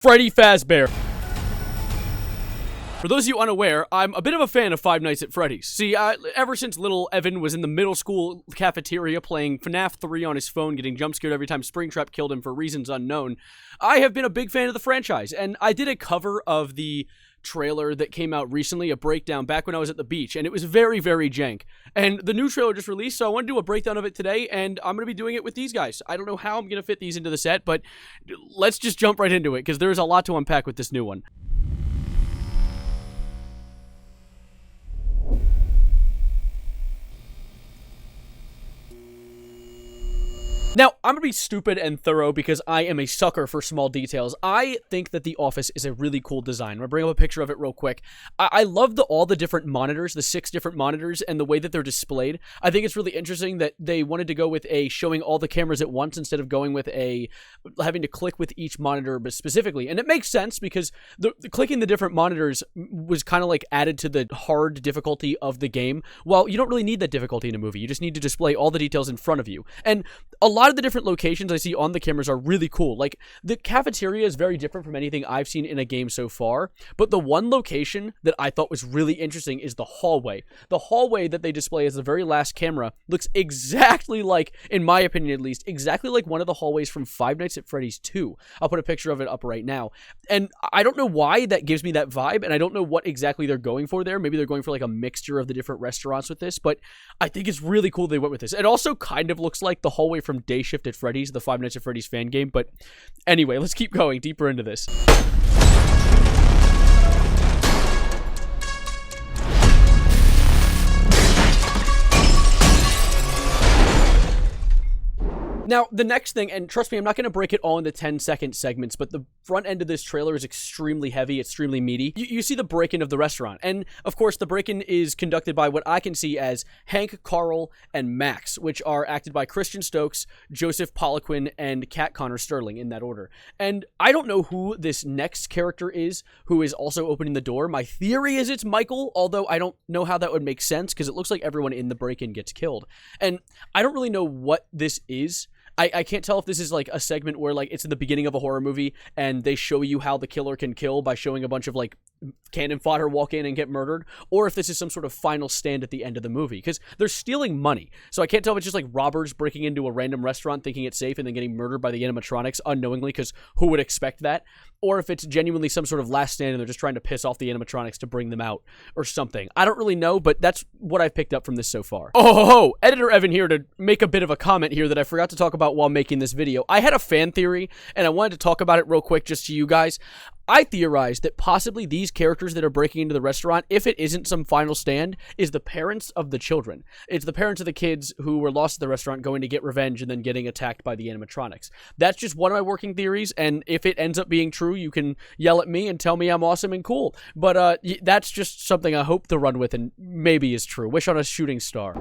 Freddy Fazbear. For those of you unaware, I'm a bit of a fan of Five Nights at Freddy's. See, ever since little Evan was in the middle school cafeteria playing FNaF 3 on his phone, getting jump scared every time Springtrap killed him for reasons unknown, I have been a big fan of the franchise, and I did a cover of the trailer that came out recently, a breakdown back when I was at the beach, and it was very, very jank. And the new trailer just released, so I want to do a breakdown of it today, and I'm going to be doing it with these guys. I don't know how I'm going to fit these into the set, but let's just jump right into it, because there's a lot to unpack with this new one. Now, I'm going to be stupid and thorough because I am a sucker for small details. I think that The Office is a really cool design. I'm going to bring up a picture of it real quick. I love all the different monitors, the 6 different monitors, and the way that they're displayed. I think it's really interesting that they wanted to go with showing all the cameras at once instead of going with having to click with each monitor specifically. And it makes sense because the clicking the different monitors was kind of like added to the hard difficulty of the game. Well, you don't really need that difficulty in a movie. You just need to display all the details in front of you. And a lot of the different locations I see on the cameras are really cool. Like, the cafeteria is very different from anything I've seen in a game so far, but the one location that I thought was really interesting is the hallway. The hallway that they display as the very last camera looks exactly like, in my opinion at least, exactly like one of the hallways from Five Nights at Freddy's 2. I'll put a picture of it up right now. And I don't know why that gives me that vibe, and I don't know what exactly they're going for there. Maybe they're going for like a mixture of the different restaurants with this, but I think it's really cool they went with this. It also kind of looks like the hallway from Day Shift at Freddy's, the Five Nights at Freddy's fan game, but anyway, let's keep going deeper into this. Now, the next thing, and trust me, I'm not going to break it all into 10-second segments, but the front end of this trailer is extremely heavy, extremely meaty. You see the break-in of the restaurant, and of course, the break-in is conducted by what I can see as Hank, Carl, and Max, which are acted by Christian Stokes, Joseph Poliquin, and Kat Connor Sterling, in that order. And I don't know who this next character is who is also opening the door. My theory is it's Michael, although I don't know how that would make sense, because it looks like everyone in the break-in gets killed. And I don't really know what this is. I can't tell if this is like a segment where like it's in the beginning of a horror movie and they show you how the killer can kill by showing a bunch of like cannon fodder walk in and get murdered, or if this is some sort of final stand at the end of the movie, because they're stealing money. So I can't tell if it's just like robbers breaking into a random restaurant thinking it's safe and then getting murdered by the animatronics unknowingly, because who would expect that? Or if it's genuinely some sort of last stand and they're just trying to piss off the animatronics to bring them out or something. I don't really know, but that's what I've picked up from this so far. Oh, Editor Evan here to make a bit of a comment here that I forgot to talk about while making this video. I had a fan theory and I wanted to talk about it real quick just to you guys. I theorized that possibly these characters that are breaking into the restaurant, if it isn't some final stand, is the parents of the children. It's the parents of the kids who were lost at the restaurant going to get revenge and then getting attacked by the animatronics. That's just one of my working theories, and if it ends up being true, you can yell at me and tell me I'm awesome and cool. But that's just something I hope to run with and maybe is true. Wish on a shooting star.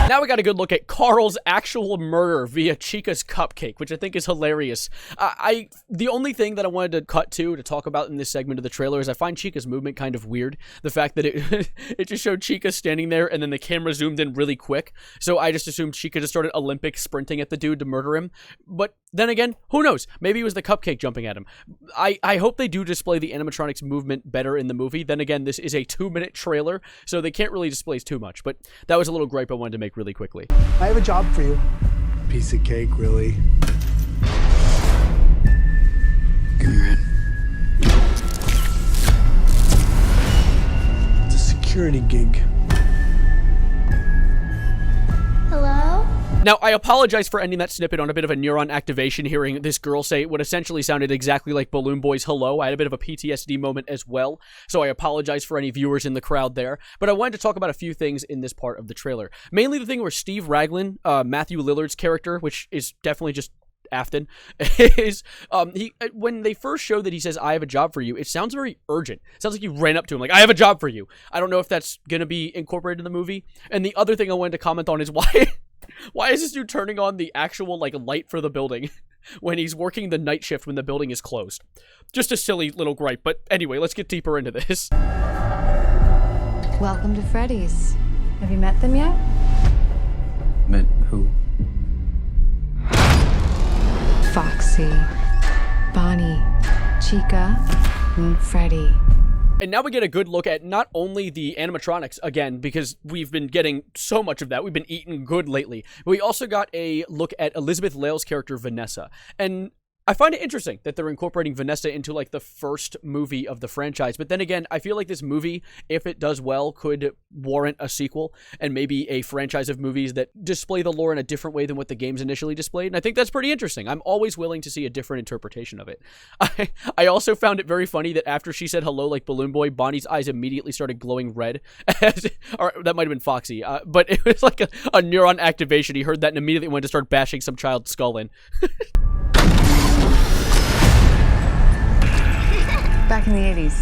Now we got a good look at Carl's actual murder via Chica's cupcake, which I think is hilarious. The only thing that I wanted to cut to talk about in this segment of the trailer is I find Chica's movement kind of weird. The fact that it just showed Chica standing there and then the camera zoomed in really quick. So I just assumed Chica just started Olympic sprinting at the dude to murder him. But then again, who knows? Maybe it was the cupcake jumping at him. I hope they do display the animatronics movement better in the movie. Then again, this is a 2-minute trailer, so they can't really display too much. But that was a little gripe I wanted to make really quickly. I have a job for you. Piece of cake, really. Give me it. It's a security gig. Hello? Now, I apologize for ending that snippet on a bit of a neuron activation, hearing this girl say what essentially sounded exactly like Balloon Boy's hello. I had a bit of a PTSD moment as well, so I apologize for any viewers in the crowd there. But I wanted to talk about a few things in this part of the trailer. Mainly the thing where Steve Raglan, Matthew Lillard's character, which is definitely just Afton, is when they first show that he says, "I have a job for you," it sounds very urgent. It sounds like he ran up to him like, "I have a job for you." I don't know if that's going to be incorporated in the movie. And the other thing I wanted to comment on is why is this dude turning on the actual like light for the building? when he's working the night shift when the building is closed. Just a silly little gripe, but anyway, let's get deeper into this. Welcome to Freddy's. Have you met them yet? Met who? Foxy, Bonnie, Chica, and Freddy. And now we get a good look at not only the animatronics, again, because we've been getting so much of that. We've been eating good lately. But we also got a look at Elizabeth Lale's character, Vanessa. And I find it interesting that they're incorporating Vanessa into, like, the first movie of the franchise. But then again, I feel like this movie, if it does well, could warrant a sequel and maybe a franchise of movies that display the lore in a different way than what the games initially displayed. And I think that's pretty interesting. I'm always willing to see a different interpretation of it. I also found it very funny that after she said hello like Balloon Boy, Bonnie's eyes immediately started glowing red. Or that might have been Foxy. But it was like a neuron activation. He heard that and immediately went to start bashing some child's skull in. Back in the 80s,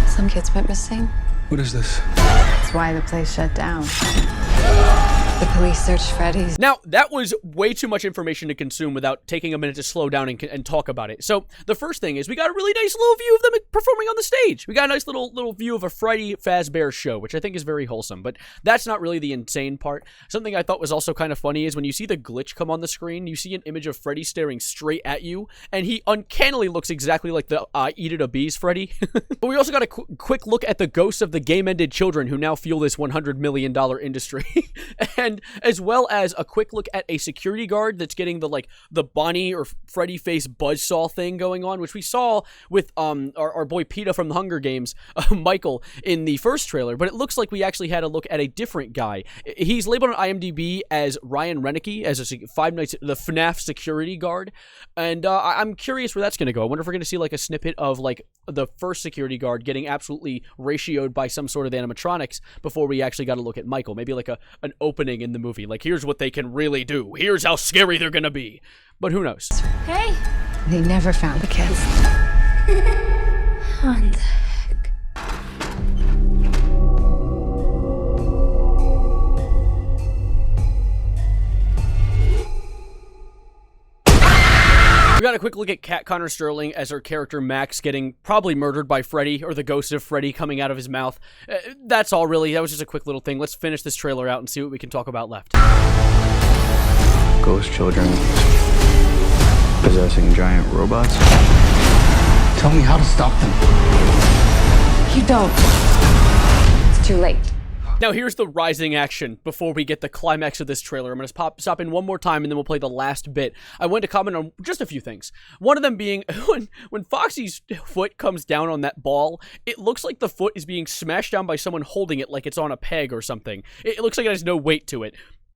some kids went missing. What is this? That's why the place shut down. The police searched Freddy's. Now, that was way too much information to consume without taking a minute to slow down and talk about it. So, the first thing is we got a really nice little view of them performing on the stage. We got a nice little view of a Freddy Fazbear show, which I think is very wholesome. But that's not really the insane part. Something I thought was also kind of funny is when you see the glitch come on the screen, you see an image of Freddy staring straight at you, and he uncannily looks exactly like the Eat It a Bees Freddy. But we also got a quick look at the ghosts of the game-ended children who now fuel this $100 million industry. And as well as a quick look at a security guard that's getting the Bonnie or Freddy face buzzsaw thing going on, which we saw with our boy PETA from the Hunger Games, Michael, in the first trailer. But it looks like we actually had a look at a different guy. He's labeled on IMDb as Ryan Renicky, as the FNaF security guard. And I'm curious where that's going to go. I wonder if we're going to see like a snippet of like the first security guard getting absolutely ratioed by some sort of animatronics before we actually got to look at Michael. Maybe like an opening in the movie. Like, here's what they can really do. Here's how scary they're going to be. But who knows? Hey. They never found the kids. What the heck? We got a quick look at Kat Connor Sterling as her character Max getting probably murdered by Freddy, or the ghost of Freddy coming out of his mouth. That's all really. That was just a quick little thing. Let's finish this trailer out and see what we can talk about left. Ghost children possessing giant robots. Tell me how to stop them. You don't. It's too late. Now here's the rising action before we get the climax of this trailer. I'm going to stop in one more time and then we'll play the last bit. I want to comment on just a few things. One of them being when Foxy's foot comes down on that ball, it looks like the foot is being smashed down by someone holding it like it's on a peg or something. It looks like it has no weight to it.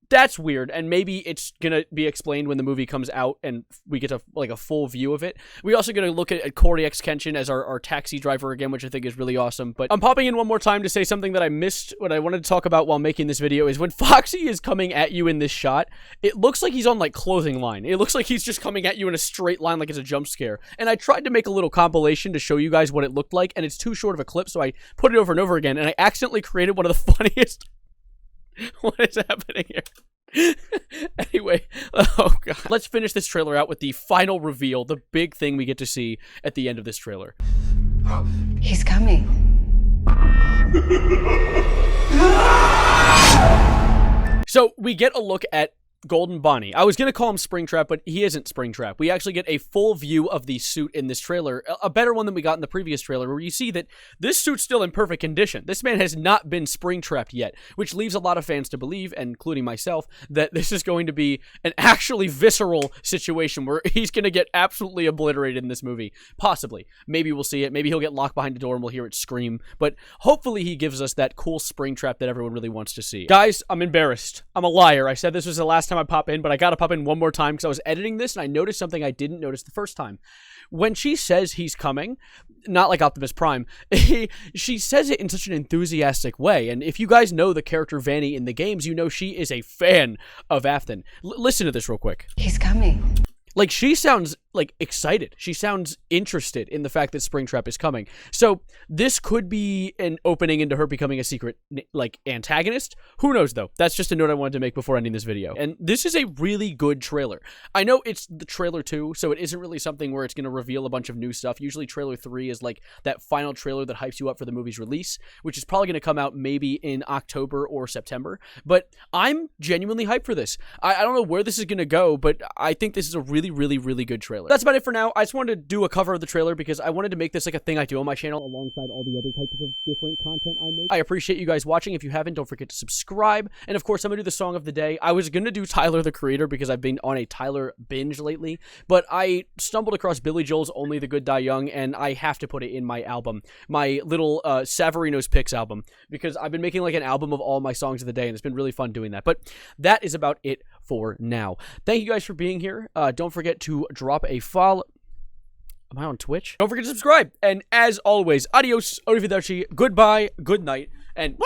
That's weird, and maybe it's gonna be explained when the movie comes out and we get a full view of it. We also gonna look at Corey X Kenshin as our taxi driver again, which I think is really awesome. But I'm popping in one more time to say something that I missed, what I wanted to talk about while making this video is when Foxy is coming at you in this shot, it looks like he's on like clothing line. It looks like he's just coming at you in a straight line like it's a jump scare. And I tried to make a little compilation to show you guys what it looked like, and it's too short of a clip, so I put it over and over again, and I accidentally created one of the funniest... What is happening here? Anyway, oh god. Let's finish this trailer out with the final reveal, the big thing we get to see at the end of this trailer. He's coming. So we get a look at Golden Bonnie. I was going to call him Springtrap, but he isn't Springtrap. We actually get a full view of the suit in this trailer, a better one than we got in the previous trailer, where you see that this suit's still in perfect condition. This man has not been Springtrapped yet, which leaves a lot of fans to believe, including myself, that this is going to be an actually visceral situation where he's going to get absolutely obliterated in this movie. Possibly. Maybe we'll see it. Maybe he'll get locked behind a door and we'll hear it scream, but hopefully he gives us that cool Springtrap that everyone really wants to see. Guys, I'm embarrassed. I'm a liar. I said this was the last time I pop in, but I gotta pop in one more time because I was editing this and I noticed something I didn't notice the first time. When she says he's coming, not like Optimus Prime, she says it in such an enthusiastic way, and if you guys know the character Vanny in the games, you know she is a fan of Afton. Listen to this real quick. He's coming. Like, she sounds like excited. She sounds interested in the fact that Springtrap is coming. So this could be an opening into her becoming a secret like antagonist. Who knows though? That's just a note I wanted to make before ending this video. And this is a really good trailer. I know it's the trailer 2, so it isn't really something where it's going to reveal a bunch of new stuff. Usually trailer 3 is like that final trailer that hypes you up for the movie's release, which is probably going to come out maybe in October or September. But I'm genuinely hyped for this. I don't know where this is going to go, but I think this is a really, really, really good trailer. That's about it for now. I just wanted to do a cover of the trailer because I wanted to make this like a thing I do on my channel alongside all the other types of different content I make. I appreciate you guys watching. If you haven't, don't forget to subscribe. And of course, I'm going to do the song of the day. I was going to do Tyler, the Creator, because I've been on a Tyler binge lately, but I stumbled across Billy Joel's Only the Good Die Young, and I have to put it in my album, my little Saverino's Picks album, because I've been making like an album of all my songs of the day, and it's been really fun doing that. But that is about it for now. Thank you guys for being here. Don't forget to drop a follow. Am I on Twitch? Don't forget to subscribe. And as always, adios, arrivederci, goodbye, good night, and